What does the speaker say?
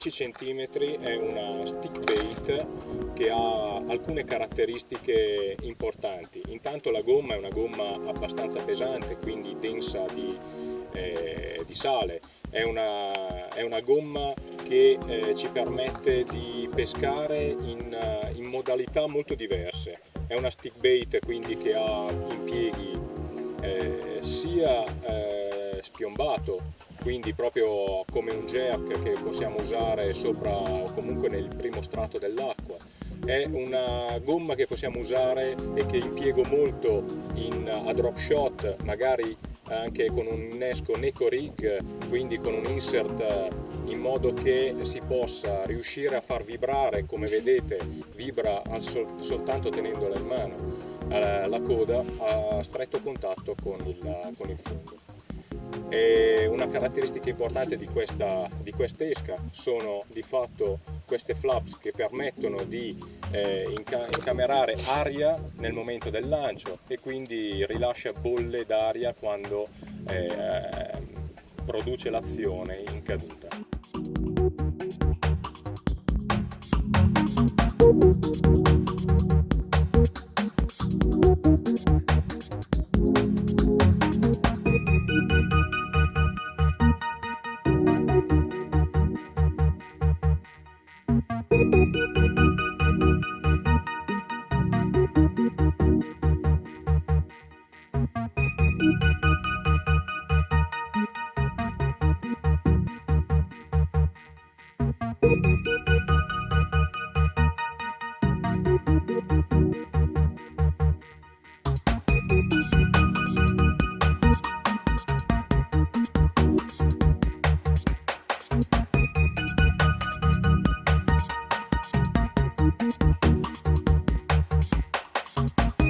10 cm è una stick bait che ha alcune caratteristiche importanti. Intanto la gomma è una gomma abbastanza pesante, quindi densa di sale. È una gomma che ci permette di pescare in modalità molto diverse. È una stick bait quindi che ha impieghi sia spiombato, quindi proprio come un jerk che possiamo usare sopra o comunque nel primo strato dell'acqua. È una gomma che possiamo usare e che impiego molto a drop shot, magari anche con un innesco Neko Rig, quindi con un insert in modo che si possa riuscire a far vibrare, come vedete vibra soltanto tenendola in mano, la coda a stretto contatto con il fondo. E una caratteristica importante di quest'esca sono di fatto queste flaps che permettono di incamerare aria nel momento del lancio e quindi rilascia bolle d'aria quando produce l'azione in caduta.